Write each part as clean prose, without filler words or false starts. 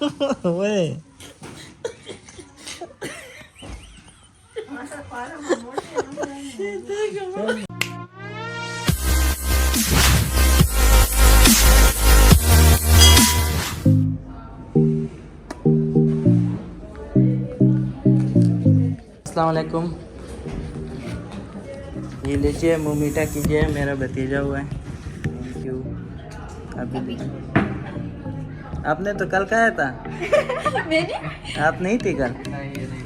ओए अस्सलाम वालेकुम। ये लीजिए मुँह मीठा कीजिए, मेरा भतीजा हुआ है। Thank you. अभी आपने तो कल खाया था। मैंने आप नहीं थी कल?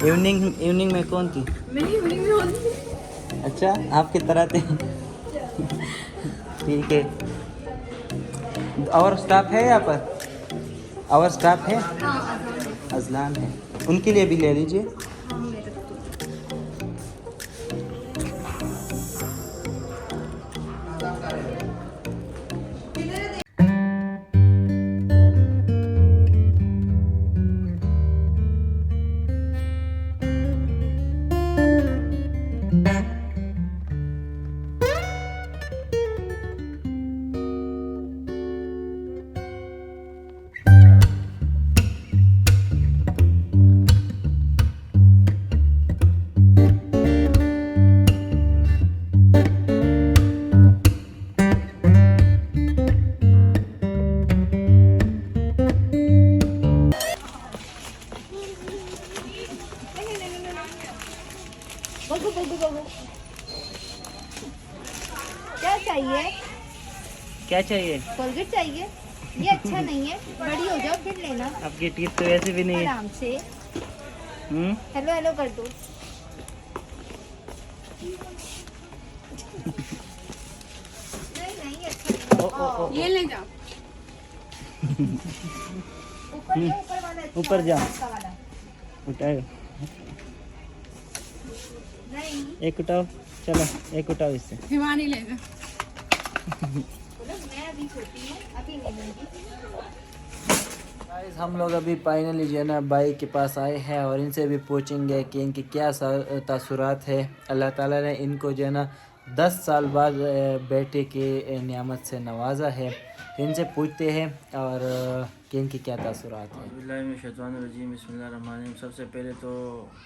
इवनिंग में कौन थी? मैं इवनिंग में होती। अच्छा आपकी तरह थे। ठीक है। और स्टाफ है यहाँ पर? और स्टाफ है? हाँ अजलान है, उनके लिए भी ले लीजिए। हाँ मेरे तो बगो। क्या चाहिए? क्या चाहिए? कोलगेट चाहिए? ये अच्छा नहीं है, बड़ी हो जाओ फिर लेना। आपकी टीथ तो वैसे भी नहीं है। आराम से हेलो हेलो कर दो। नहीं अच्छा नहीं। ये ले जाओ। ऊपर वाला ऊपर जाओ। अच्छा वाला। उठाओ, नहीं एक उठाओ, चलो एक उठाओ इससे। हिमानी ले जाओ। मैं अभी छोटी हूँ, अभी नहीं लूंगी। गाइस हम लोग अभी फाइनली जो है ना भाई के पास आए हैं और इनसे भी पूछेंगे कि इनकी क्या तासुरात है। अल्लाह ताला ने इनको जो है ना 10 साल बाद बेटे की नियामत से नवाजा है। इनसे पूछते हैं और कि इनकी क्या तासुरात है। बिस्मिल्लाहिर्रहमानिर्रहीम। सबसे पहले तो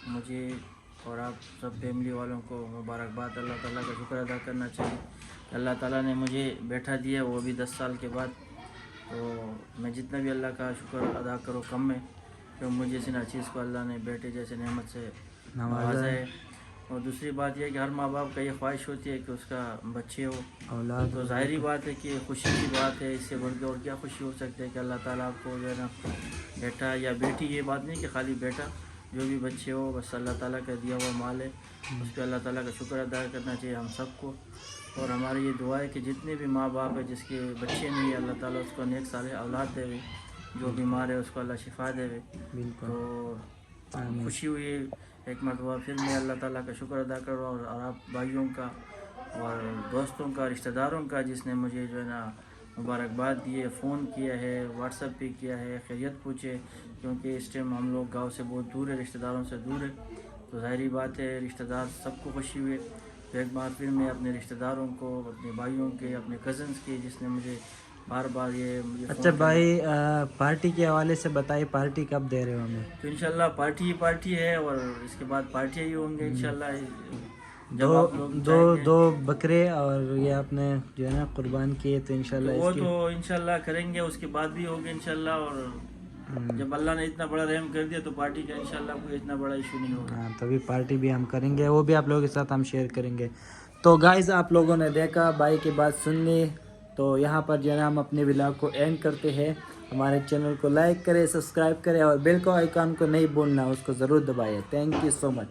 मुझे और आप सब फैमिली वालों को मुबारकबाद, अल्लाह ताला का शुक्र अदा करना चाहिए। अल्लाह ताला ने मुझे बैठा दिया, वो भी 10 साल के बाद। तो मैं जितना भी अल्लाह का शुक्र अदा करूँ कम में, तो मुझे इस चीज़ को अल्लाह ने बेटे जैसे नेमत से नवाजा है। और दूसरी बात यह है कि हर माँ बाप का ये ख्वाहिश होती है कि उसका बच्चे हो, औलाद। तो ज़ाहिरी बात है कि खुशी की बात है, इससे बढ़ के और क्या खुशी हो सकती है कि अल्लाह ताला आपको जो है ना बेटा या बेटी, ये बात नहीं कि खाली बेटा, जो भी बच्चे हो बस अल्लाह ताला का दिया हुआ माल है, उस पर अल्लाह ताला का शुक्र अदा करना चाहिए हम सबको। और हमारी ये दुआ है कि जितने भी माँ बाप है जिसके बच्चे नहीं है, अल्लाह ताला उसको नेक साले औलाद देवे, जो बीमार है उसको अल्लाह शिफा देवे। तो खुशी हुई एक मरतबा फिर मैं अल्लाह ताला का शुक्र अदा कर रहा हूँ, और आप भाइयों का और दोस्तों का, रिश्तेदारों का जिसने मुझे जो है ना मुबारकबाद दिए, फ़ोन किया है, व्हाट्सएप पे किया है, खैरियत पूछे, क्योंकि इस टाइम हम लोग गांव से बहुत दूर है, रिश्तेदारों से दूर है। तो ज़ाहिरी बात है रिश्तेदार सबको खुशी हुई। तो एक बार फिर मैं अपने रिश्तेदारों को, अपने भाइयों के, अपने कज़न्स के, जिसने मुझे बार बार ये अच्छा भाई पार्टी के हवाले से बताइए, पार्टी कब दे रहे हो हमें? तो इंशाल्लाह पार्टी ही पार्टी है, और इसके बाद पार्टी ही होंगे इंशाल्लाह। दो बकरे और ये आपने जो है ना कुर्बान किए, तो इंशाल्लाह वो तो इंशाल्लाह करेंगे, उसके बाद भी होंगे इंशाल्लाह। और जब अल्लाह ने इतना बड़ा रहम कर दिया तो पार्टी का इंशाल्लाह कोई इतना बड़ा इशू नहीं होगा। हाँ, तभी पार्टी भी हम करेंगे, वो भी आप लोगों के साथ हम शेयर करेंगे। तो गाइस आप लोगों ने देखा, भाई की बात सुन ली, तो यहाँ पर जो है हम अपने व्लॉग को एंड करते हैं। हमारे चैनल को लाइक करें, सब्सक्राइब करें, और बेल को आइकन को नहीं भूलना, उसको ज़रूर दबाइए। Thank you so much.